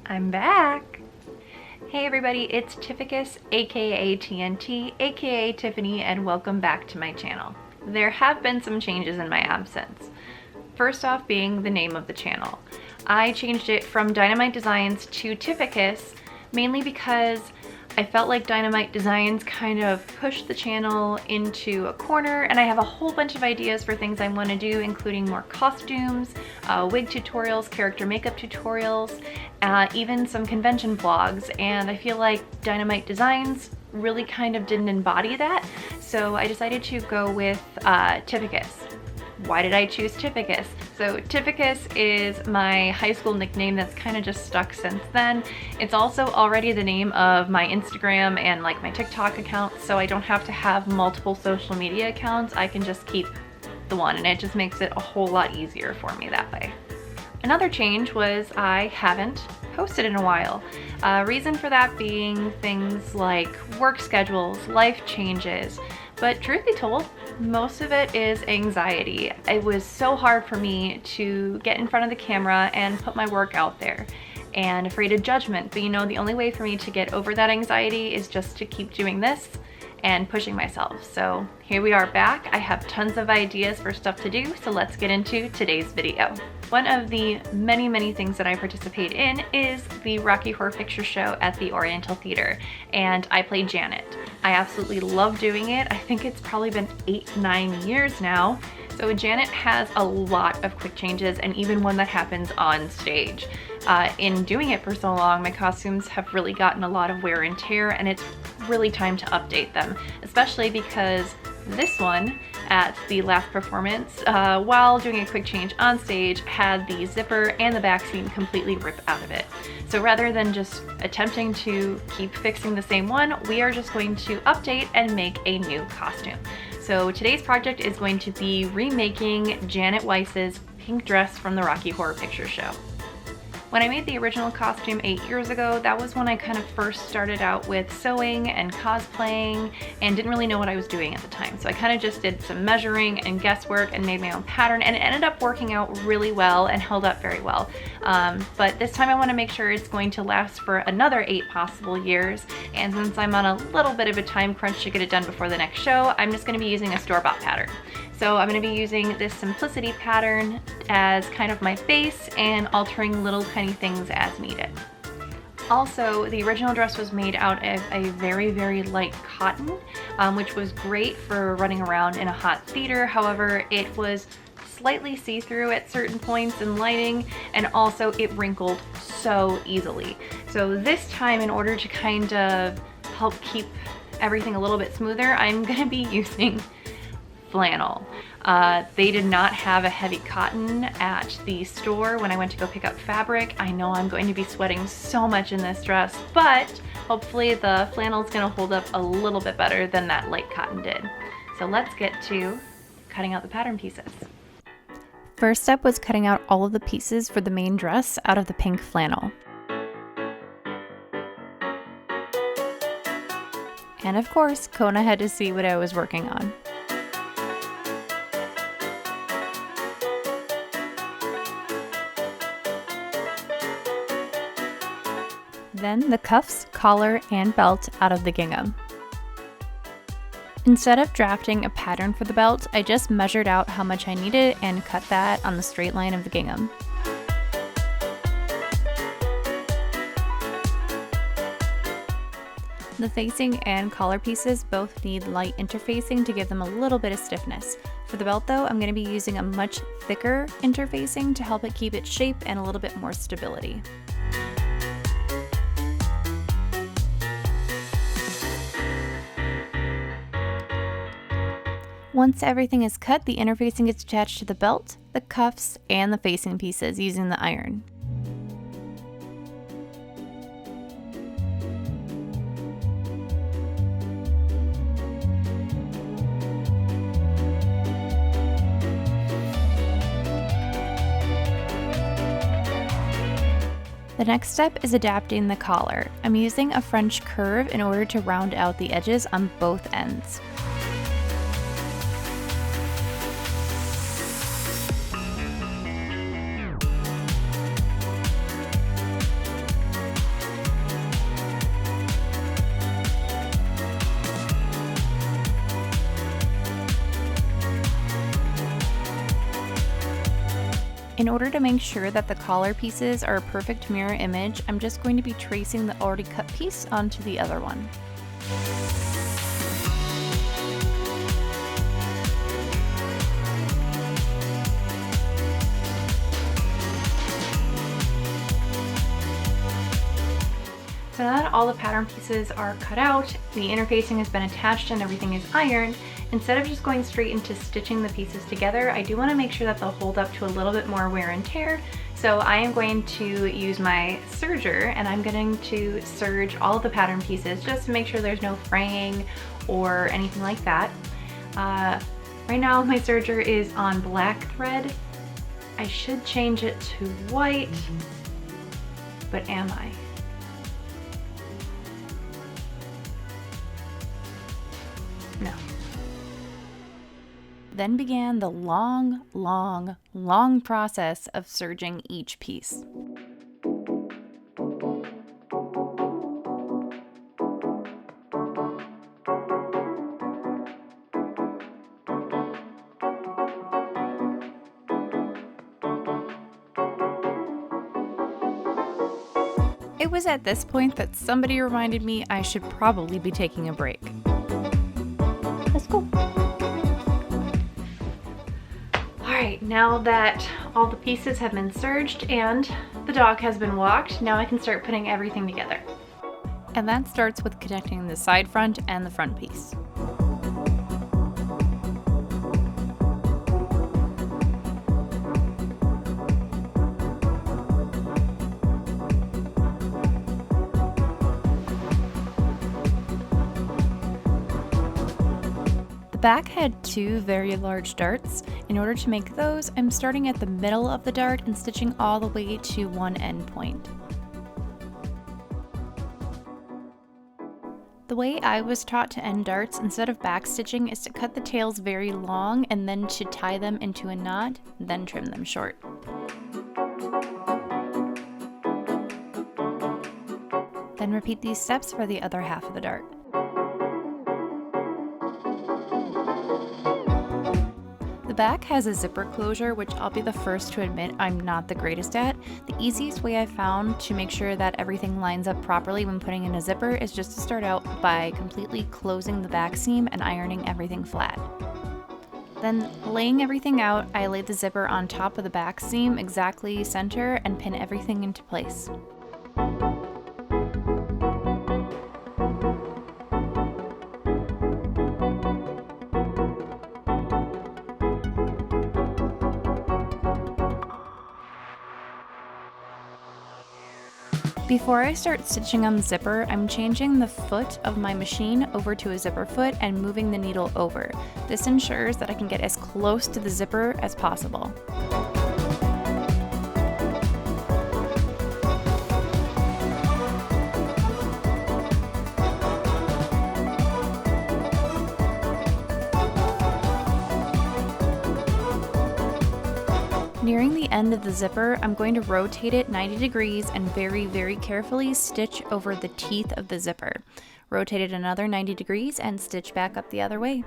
I'm back. Hey everybody, it's Tificus, aka TNT, aka Tiffany, and welcome back to my channel. There have been some changes in my absence. First off being the name of the channel. I changed it from Dynamite Designs to Tificus mainly because I felt like Dynamite Designs kind of pushed the channel into a corner, and I have a whole bunch of ideas for things I want to do, including more costumes, wig tutorials, character makeup tutorials, even some convention vlogs, and I feel like Dynamite Designs really kind of didn't embody that, so I decided to go with Tificus. Why did I choose Tificus? So Tificus is my high school nickname that's kind of just stuck since then. It's also already the name of my Instagram and like my TikTok account, so I don't have to have multiple social media accounts. I can just keep the one, and it just makes it a whole lot easier for me that way. Another change was I haven't posted in a while. Reason for that being things like work schedules, life changes, but truth be told, most of it is anxiety. It was so hard for me to get in front of the camera and put my work out there, and afraid of judgment, but you know, the only way for me to get over that anxiety is just to keep doing this and pushing myself. So here we are back. I have tons of ideas for stuff to do, so let's get into today's video. One of the many things that I participate in is the Rocky Horror Picture Show at the Oriental Theater, and I play Janet. I absolutely love doing it. I think it's probably been 8-9 years now. So Janet has a lot of quick changes, and even one that happens on stage. In doing it for so long, my costumes have really gotten a lot of wear and tear, and it's really time to update them, especially because this one at the last performance, while doing a quick change on stage, had the zipper and the back seam completely rip out of it. So rather than just attempting to keep fixing the same one, we are just going to update and make a new costume. So today's project is going to be remaking Janet Weiss's pink dress from the Rocky Horror Picture Show. When I made the original costume 8 years ago, that was when I kind of first started out with sewing and cosplaying and didn't really know what I was doing at the time. So I kind of just did some measuring and guesswork and made my own pattern, and it ended up working out really well and held up very well. But this time I want to make sure it's going to last for another 8 possible years, and since I'm on a little bit of a time crunch to get it done before the next show, I'm just going to be using a store-bought pattern. So I'm going to be using this Simplicity pattern as kind of my base and altering little tiny things as needed. Also, the original dress was made out of a very light cotton, which was great for running around in a hot theater. However, it was slightly see-through at certain points in lighting, and also it wrinkled so easily. So this time, in order to kind of help keep everything a little bit smoother, I'm going to be using flannel. They did not have a heavy cotton at the store when I went to go pick up fabric. I know I'm going to be sweating so much in this dress, but hopefully the flannel is going to hold up a little bit better than that light cotton did. So let's get to cutting out the pattern pieces. First step was cutting out all of the pieces for the main dress out of the pink flannel. And of course, Kona had to see what I was working on. Then the cuffs, collar, and belt out of the gingham. Instead of drafting a pattern for the belt, I just measured out how much I needed and cut that on the straight line of the gingham. The facing and collar pieces both need light interfacing to give them a little bit of stiffness. For the belt though, I'm going to be using a much thicker interfacing to help it keep its shape and a little bit more stability. Once everything is cut, the interfacing gets attached to the belt, the cuffs, and the facing pieces using the iron. The next step is adapting the collar. I'm using a French curve in order to round out the edges on both ends. In order to make sure that the collar pieces are a perfect mirror image, I'm just going to be tracing the already cut piece onto the other one. So now that all the pattern pieces are cut out, the interfacing has been attached and everything is ironed, instead of just going straight into stitching the pieces together, I do want to make sure that they'll hold up to a little bit more wear and tear. So I am going to use my serger and I'm going to serge all of the pattern pieces just to make sure there's no fraying or anything like that. Right now my serger is on black thread. I should change it to white, but am I? No. Then began the long process of serging each piece. It was at this point that somebody reminded me I should probably be taking a break. Let's go. Alright, now that all the pieces have been serged and the dog has been walked, now I can start putting everything together. And that starts with connecting the side front and the front piece. The back had two very large darts. In order to make those, I'm starting at the middle of the dart and stitching all the way to one end point. The way I was taught to end darts instead of back stitching is to cut the tails very long and then to tie them into a knot, then trim them short. Then repeat these steps for the other half of the dart. The back has a zipper closure, which I'll be the first to admit I'm not the greatest at. The easiest way I've found to make sure that everything lines up properly when putting in a zipper is just to start out by completely closing the back seam and ironing everything flat. Then laying everything out, I lay the zipper on top of the back seam exactly center and pin everything into place. Before I start stitching on the zipper, I'm changing the foot of my machine over to a zipper foot and moving the needle over. This ensures that I can get as close to the zipper as possible. Nearing the end of the zipper, I'm going to rotate it 90 degrees and very carefully stitch over the teeth of the zipper. Rotate it another 90 degrees and stitch back up the other way.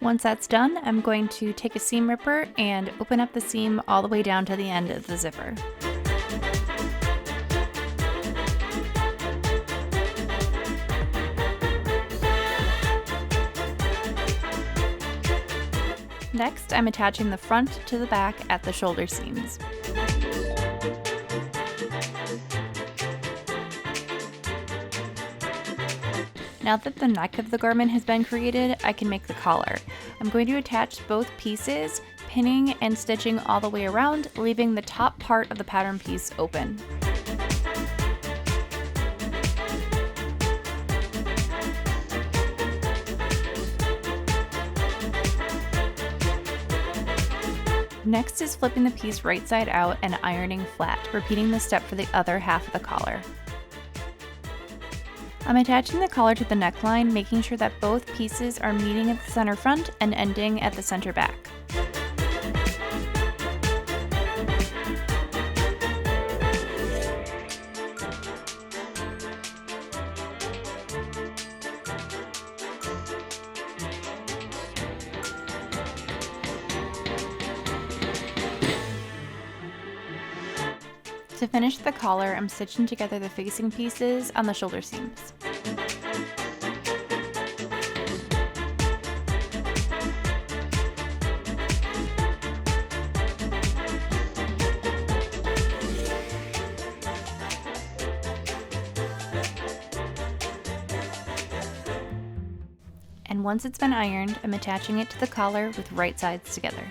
Once that's done, I'm going to take a seam ripper and open up the seam all the way down to the end of the zipper. Next, I'm attaching the front to the back at the shoulder seams. Now that the neck of the garment has been created, I can make the collar. I'm going to attach both pieces, pinning and stitching all the way around, leaving the top part of the pattern piece open. Next is flipping the piece right side out and ironing flat, repeating the step for the other half of the collar. I'm attaching the collar to the neckline, making sure that both pieces are meeting at the center front and ending at the center back. To finish the collar, I'm stitching together the facing pieces on the shoulder seams. And once it's been ironed, I'm attaching it to the collar with right sides together.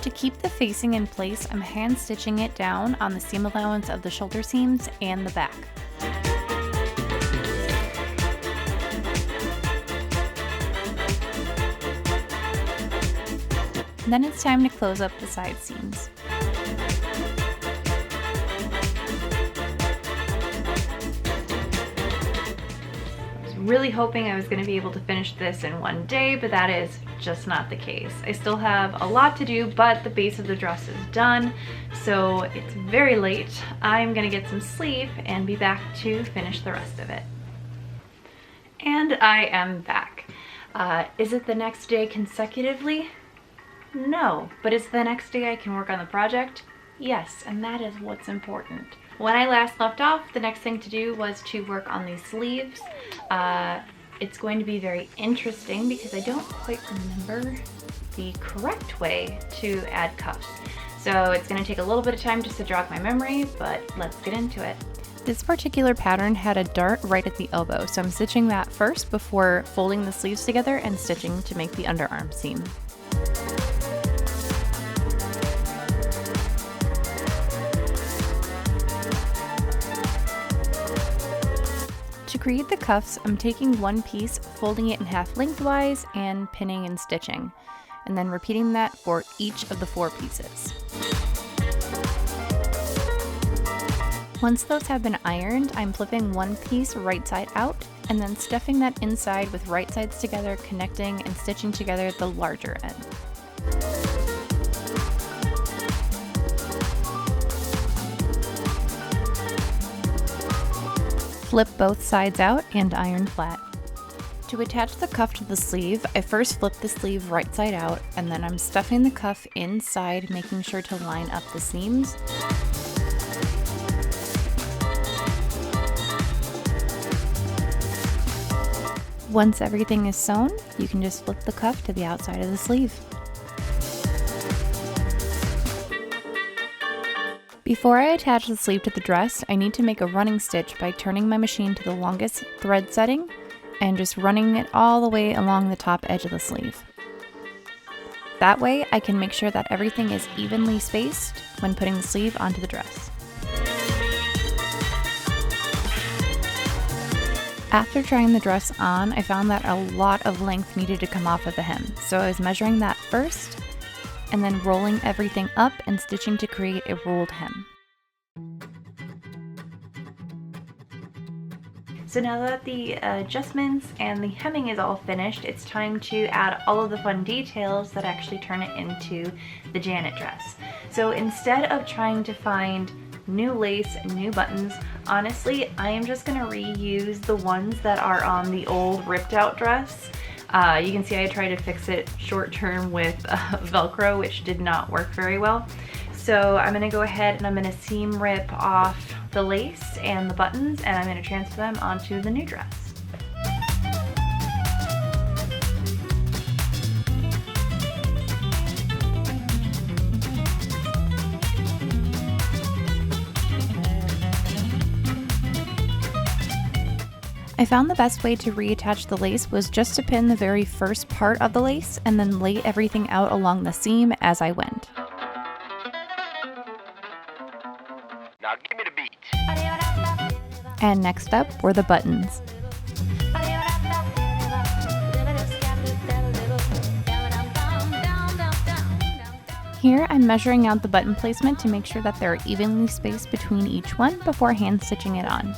To keep the facing in place, I'm hand stitching it down on the seam allowance of the shoulder seams and the back. Then it's time to close up the side seams. I was really hoping I was going to be able to finish this in one day, but that is just not the case. I still have a lot to do, but the base of the dress is done, so it's very late. I'm going to get some sleep and be back to finish the rest of it. And I am back. Is it the next day consecutively? No, but it's the next day I can work on the project? Yes, and that is what's important. When I last left off, the next thing to do was to work on these sleeves. It's going to be very interesting because I don't quite remember the correct way to add cuffs. So it's going to take a little bit of time just to jog my memory, but let's get into it. This particular pattern had a dart right at the elbow, so I'm stitching that first before folding the sleeves together and stitching to make the underarm seam. To create the cuffs, I'm taking one piece, folding it in half lengthwise, and pinning and stitching, and then repeating that for each of the 4 pieces. Once those have been ironed, I'm flipping one piece right side out, and then stuffing that inside with right sides together, connecting and stitching together the larger end. Flip both sides out and iron flat. To attach the cuff to the sleeve, I first flip the sleeve right side out, and then I'm stuffing the cuff inside, making sure to line up the seams. Once everything is sewn, you can just flip the cuff to the outside of the sleeve. Before I attach the sleeve to the dress, I need to make a running stitch by turning my machine to the longest thread setting and just running it all the way along the top edge of the sleeve. That way, I can make sure that everything is evenly spaced when putting the sleeve onto the dress. After trying the dress on, I found that a lot of length needed to come off of the hem, so I was measuring that first, and then rolling everything up and stitching to create a rolled hem. So now that the adjustments and the hemming is all finished, it's time to add all of the fun details that actually turn it into the Janet dress. So instead of trying to find new lace and new buttons, honestly, I am just gonna reuse the ones that are on the old ripped out dress. You can see I tried to fix it short term with Velcro, which did not work very well. So I'm gonna go ahead and I'm gonna seam rip off the lace and the buttons, and I'm gonna transfer them onto the new dress. I found the best way to reattach the lace was just to pin the very first part of the lace and then lay everything out along the seam as I went. Now give me the beat. And next up were the buttons. Here I'm measuring out the button placement to make sure that they're evenly spaced between each one before hand stitching it on.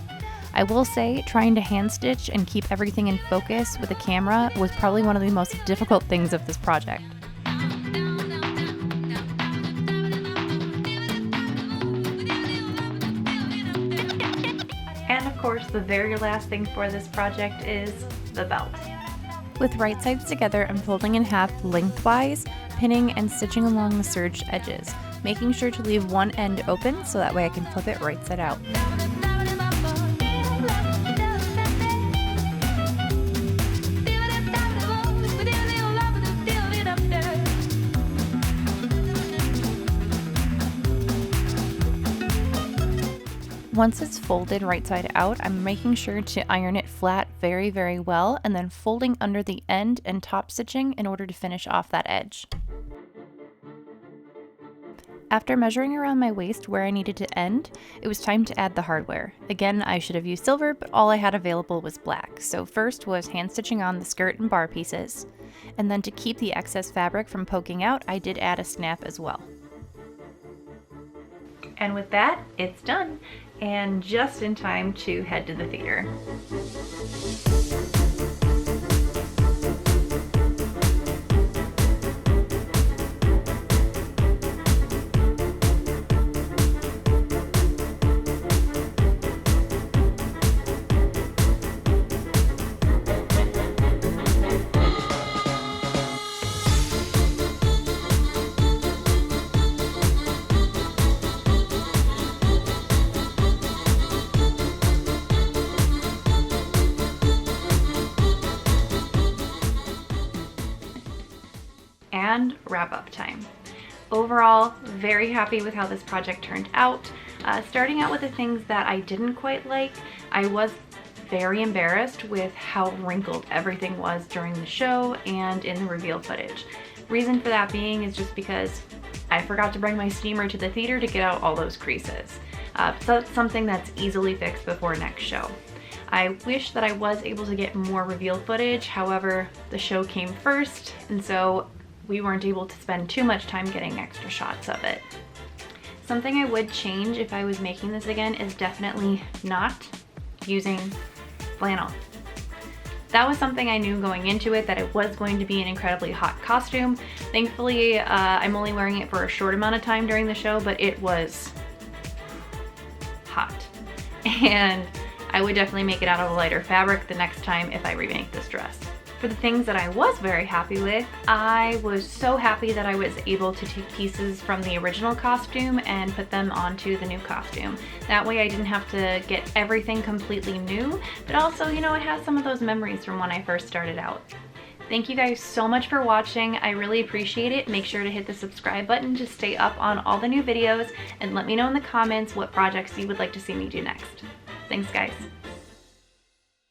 I will say, trying to hand stitch and keep everything in focus with a camera was probably one of the most difficult things of this project. And of course, The very last thing for this project is the belt. With right sides together, I'm folding in half lengthwise, pinning and stitching along the serged edges, making sure to leave one end open so that way I can flip it right side out. Once it's folded right side out, I'm making sure to iron it flat very, very well, and then folding under the end and top stitching in order to finish off that edge. After measuring around my waist where I needed to end, it was time to add the hardware. Again, I should have used silver, but all I had available was black. So first was hand stitching on the skirt and bar pieces, and then to keep the excess fabric from poking out, I did add a snap as well. And with that, it's done, and just in time to head to the theater. And wrap up time. Overall, very happy with how this project turned out. Starting out with the things that I didn't quite like, I was very embarrassed with how wrinkled everything was during the show and in the reveal footage. Reason for that being is just because I forgot to bring my steamer to the theater to get out all those creases. So that's something that's easily fixed before next show. I wish that I was able to get more reveal footage, however, the show came first, and so we weren't able to spend too much time getting extra shots of it. Something I would change if I was making this again is definitely not using flannel. That was something I knew going into it, that it was going to be an incredibly hot costume. Thankfully, I'm only wearing it for a short amount of time during the show, but it was hot. And I would definitely make it out of a lighter fabric the next time if I remake this dress. For the things that I was very happy with, I was so happy that I was able to take pieces from the original costume and put them onto the new costume. That way I didn't have to get everything completely new, but also, you know, it has some of those memories from when I first started out. Thank you guys so much for watching. I really appreciate it. Make sure to hit the subscribe button to stay up on all the new videos, and let me know in the comments what projects you would like to see me do next. Thanks, guys.